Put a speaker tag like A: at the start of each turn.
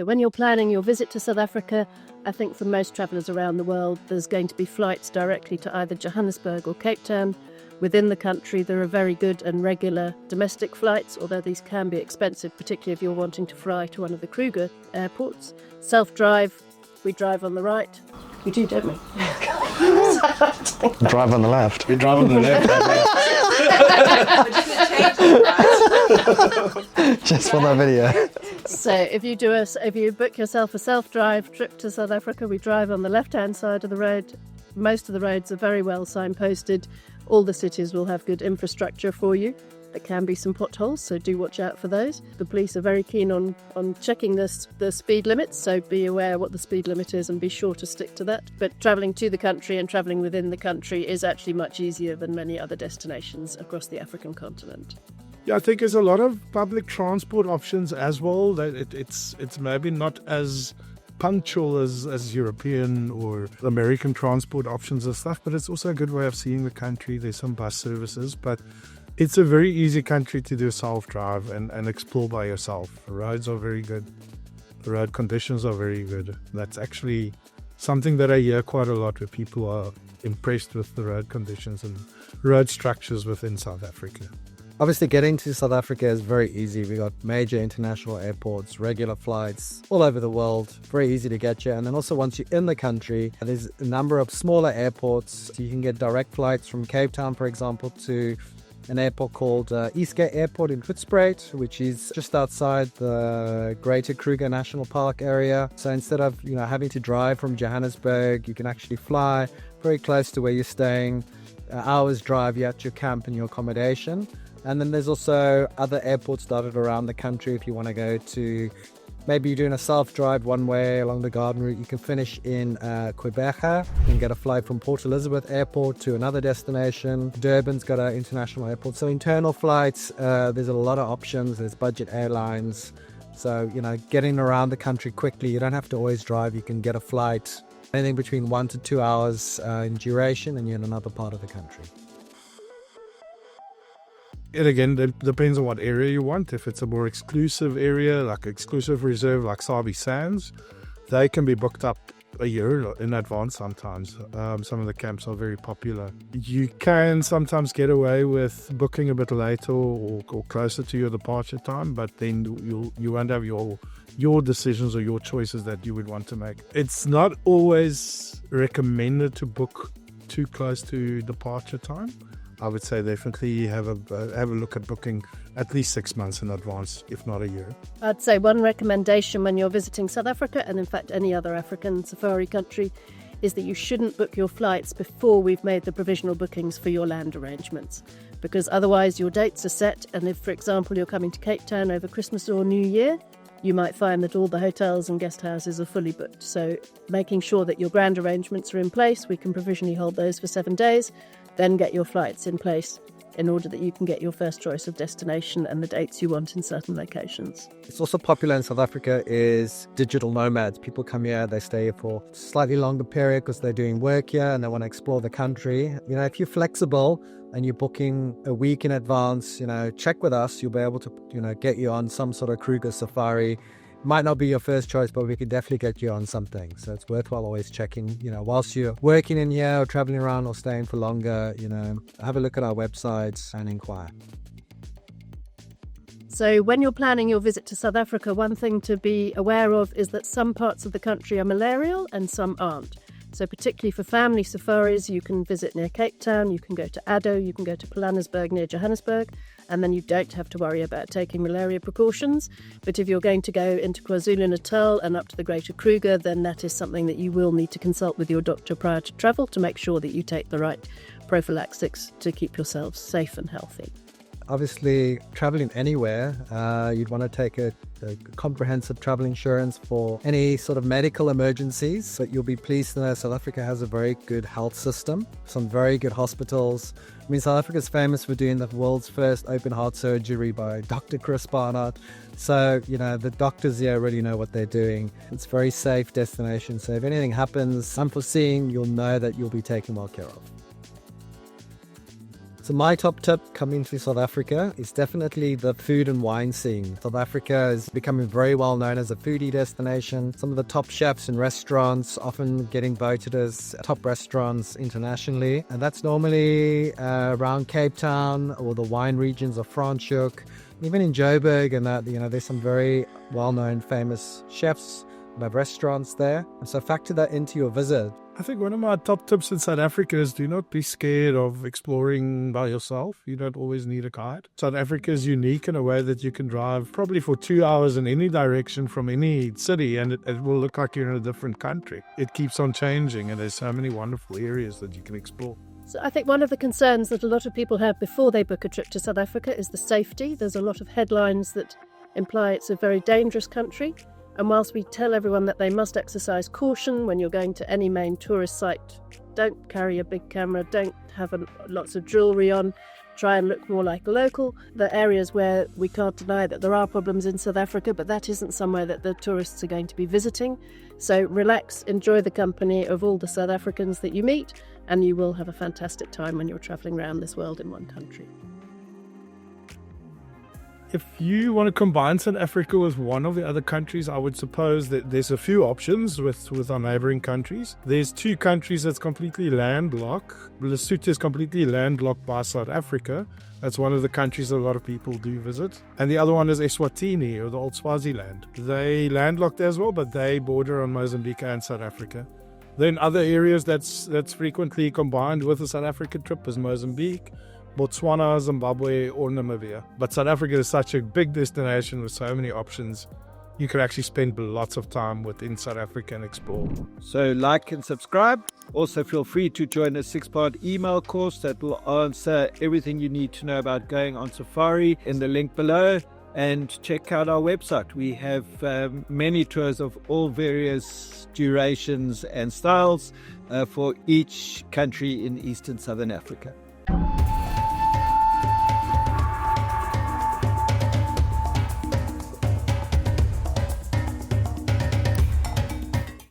A: So when you're planning your visit to South Africa, I think for most travellers around the world, there's going to be flights directly to either Johannesburg or Cape Town. Within the country, there are very good and regular domestic flights, although these can be expensive, particularly if you're wanting to fly to one of the Kruger airports. Self-drive, we drive on the right. We do, don't we?
B: Drive on the left.
C: We drive on the left.
B: Just for that video.
A: So if you book yourself a self-drive trip to South Africa, we drive on the left-hand side of the road. Most of the roads are very well signposted. All the cities will have good infrastructure for you. There can be some potholes, so do watch out for those. The police are very keen on checking the speed limits, so be aware what the speed limit is and be sure to stick to that. But travelling to the country and travelling within the country is actually much easier than many other destinations across the African continent.
C: Yeah, I think there's a lot of public transport options as well. That it's maybe not as punctual as European or American transport options and stuff, but it's also a good way of seeing the country. There's some bus services, but it's a very easy country to do self-drive and explore by yourself. The roads are very good. The road conditions are very good. That's actually something that I hear quite a lot, where people are impressed with the road conditions and road structures within South Africa.
B: Obviously, getting to South Africa is very easy. We got major international airports, regular flights all over the world. Very easy to get you. And then also once you're in the country, there's a number of smaller airports. So you can get direct flights from Cape Town, for example, to an airport called Eastgate Airport in Hoedspruit, which is just outside the Greater Kruger National Park area. So instead of having to drive from Johannesburg, you can actually fly very close to where you're staying. Hours drive, you're at your camp and your accommodation. And then there's also other airports dotted around the country. If you want to go to, maybe you're doing a self-drive one way along the garden route, you can finish in Kruger and get a flight from Port Elizabeth Airport to another destination. Durban's got an international airport. So internal flights, there's a lot of options. There's budget airlines. So, getting around the country quickly, you don't have to always drive. You can get a flight anything between 1 to 2 hours in duration, and you're in another part of the country.
C: It again depends on what area you want. If it's a more exclusive area, like exclusive reserve like Sabi Sands, they can be booked up a year in advance sometimes. Some of the camps are very popular. You can sometimes get away with booking a bit later or closer to your departure time, but then you won't have your decisions or your choices that you would want to make. It's not always recommended to book too close to departure time. I would say definitely have a look at booking at least 6 months in advance, if not a year.
A: I'd say one recommendation when you're visiting South Africa, and in fact any other African safari country, is that you shouldn't book your flights before we've made the provisional bookings for your land arrangements. Because otherwise your dates are set, and if, for example, you're coming to Cape Town over Christmas or New Year, you might find that all the hotels and guest houses are fully booked. So making sure that your grand arrangements are in place, we can provisionally hold those for 7 days, then get your flights in place in order that you can get your first choice of destination and the dates you want in certain locations.
B: It's also popular in South Africa is digital nomads. People come here, they stay here for a slightly longer period because they're doing work here and they want to explore the country. If you're flexible and you're booking a week in advance, check with us. You'll be able to, get you on some sort of Kruger safari. Might not be your first choice, but we can definitely get you on something. So it's worthwhile always checking, whilst you're working in here or traveling around or staying for longer, have a look at our websites and inquire.
A: So when you're planning your visit to South Africa, one thing to be aware of is that some parts of the country are malarial and some aren't. So particularly for family safaris, you can visit near Cape Town, you can go to Addo, you can go to Johannesburg near Johannesburg, and then you don't have to worry about taking malaria precautions. But if you're going to go into KwaZulu-Natal and up to the Greater Kruger, then that is something that you will need to consult with your doctor prior to travel to make sure that you take the right prophylaxis to keep yourselves safe and healthy.
B: Obviously, traveling anywhere, you'd want to take a comprehensive travel insurance for any sort of medical emergencies. But you'll be pleased to know South Africa has a very good health system, some very good hospitals. South Africa is famous for doing the world's first open heart surgery by Dr. Chris Barnard. So, the doctors here really know what they're doing. It's a very safe destination. So if anything happens unforeseen, you'll know that you'll be taken well care of. So my top tip coming to South Africa is definitely the food and wine scene. South Africa is becoming very well known as a foodie destination. Some of the top chefs and restaurants often getting voted as top restaurants internationally. And that's normally around Cape Town or the wine regions of Franschhoek. Even in Joburg and that, there's some very well-known famous chefs who have restaurants there. And so factor that into your visit.
C: I think one of my top tips in South Africa is do not be scared of exploring by yourself. You don't always need a guide. South Africa is unique in a way that you can drive probably for 2 hours in any direction from any city and it will look like you're in a different country. It keeps on changing and there's so many wonderful areas that you can explore.
A: So I think one of the concerns that a lot of people have before they book a trip to South Africa is the safety. There's a lot of headlines that imply it's a very dangerous country. And whilst we tell everyone that they must exercise caution when you're going to any main tourist site, don't carry a big camera, don't have lots of jewellery on, try and look more like a local. The areas where we can't deny that there are problems in South Africa, but that isn't somewhere that the tourists are going to be visiting. So relax, enjoy the company of all the South Africans that you meet, and you will have a fantastic time when you're travelling around this world in one country.
C: If you want to combine South Africa with one of the other countries, I would suppose that there's a few options with our neighboring countries. There's 2 countries that's completely landlocked. Lesotho is completely landlocked by South Africa. That's one of the countries a lot of people do visit. And the other one is Eswatini, or the old Swaziland. They landlocked as well, but they border on Mozambique and South Africa. Then other areas that's frequently combined with a South African trip is Mozambique, Botswana, Zimbabwe, or Namibia. But South Africa is such a big destination with so many options. You could actually spend lots of time within South Africa and explore.
D: So like and subscribe. Also feel free to join a 6-part email course that will answer everything you need to know about going on safari in the link below. And check out our website. We have many tours of all various durations and styles for each country in Eastern Southern Africa.